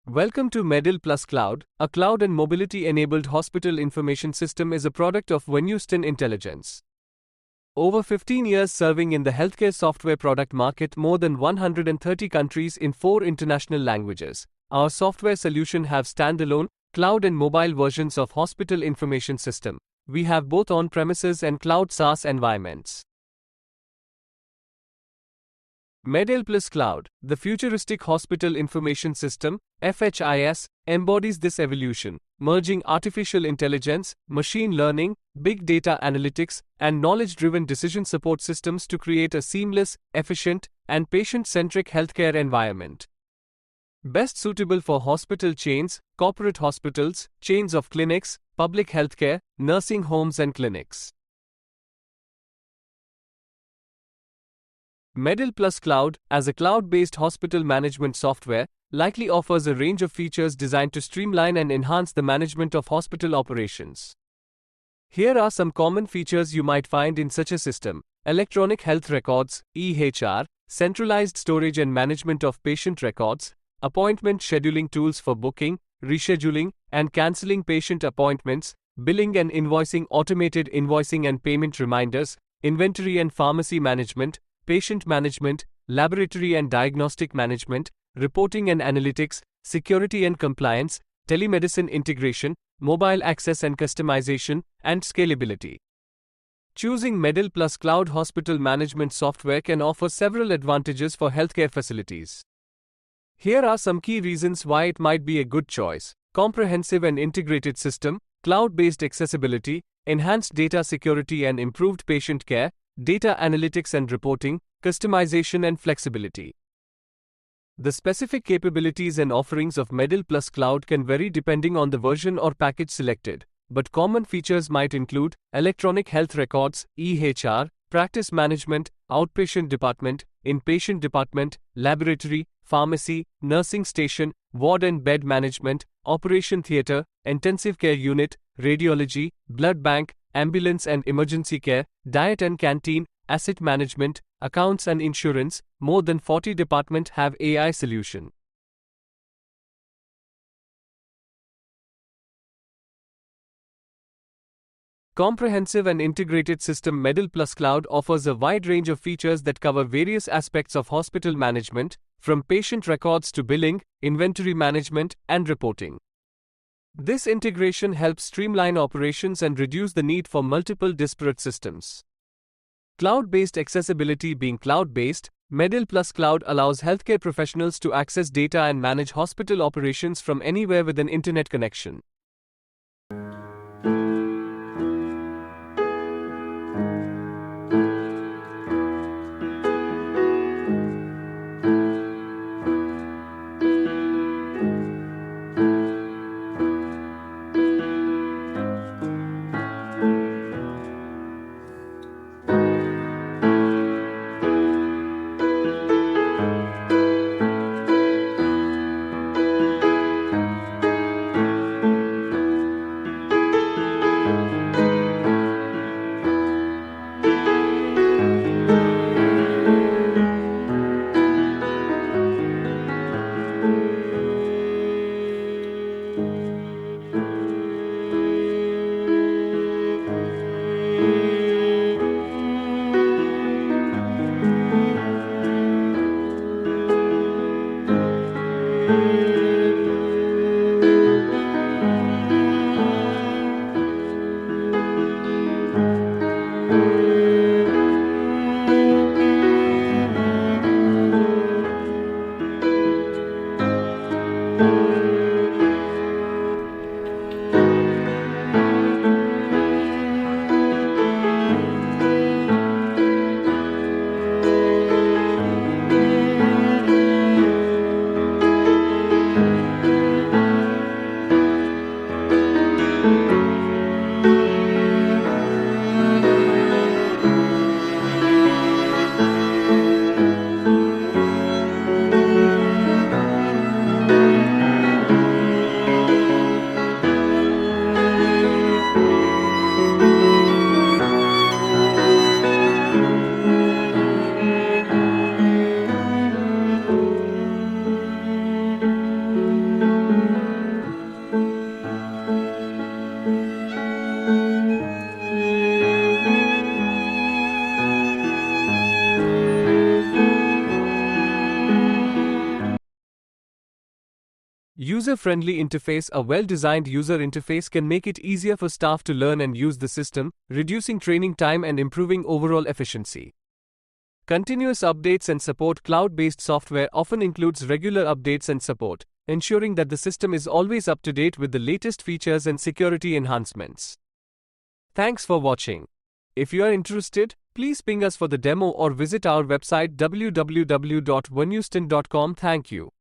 Welcome to Medil Plus Cloud. A cloud and mobility-enabled hospital information system is a product of Venustin Intelligence. Over 15 years serving in the healthcare software product market, more than 130 countries in 4 international languages. Our software solution have standalone, cloud and mobile versions of hospital information system. We have both on-premises and cloud SaaS environments. Medil Plus Cloud, the futuristic hospital information system, FHIS, embodies this evolution, merging artificial intelligence, machine learning, big data analytics, and knowledge-driven decision support systems to create a seamless, efficient, and patient-centric healthcare environment. Best suitable for hospital chains, corporate hospitals, chains of clinics, public healthcare, nursing homes and clinics. Medil Plus Cloud, as a cloud-based hospital management software, likely offers a range of features designed to streamline and enhance the management of hospital operations. Here are some common features you might find in such a system: electronic health records, EHR, centralized storage and management of patient records, appointment scheduling tools for booking, rescheduling, and cancelling patient appointments, billing and invoicing, automated invoicing and payment reminders, inventory and pharmacy management, patient management, laboratory and diagnostic management, reporting and analytics, security and compliance, telemedicine integration, mobile access and customization, and scalability. Choosing Medil Plus Cloud Hospital Management Software can offer several advantages for healthcare facilities. Here are some key reasons why it might be a good choice: comprehensive and integrated system, cloud-based accessibility, enhanced data security and improved patient care, data analytics and reporting, customization and flexibility. The specific capabilities and offerings of Medil Plus Cloud can vary depending on the version or package selected, but common features might include electronic health records, EHR, practice management, outpatient department, inpatient department, laboratory, pharmacy, nursing station, ward and bed management, operation theatre, intensive care unit, radiology, blood bank, ambulance and emergency care, diet and canteen, asset management, accounts and insurance. More than 40 departments have AI solution. Comprehensive and integrated system. Medil Plus Cloud offers a wide range of features that cover various aspects of hospital management, from patient records to billing, inventory management, and reporting. This integration helps streamline operations and reduce the need for multiple disparate systems. Cloud-based accessibility. Being cloud-based, Medil Plus Cloud allows healthcare professionals to access data and manage hospital operations from anywhere with an internet connection. User-friendly interface. A well-designed user interface can make it easier for staff to learn and use the system, reducing training time and improving overall efficiency. Continuous updates and support. Cloud-based software often includes regular updates and support, ensuring that the system is always up to date with the latest features and security enhancements. Thanks for watching. If you are interested, please ping us for the demo or visit our website www.onehouston.com. Thank you.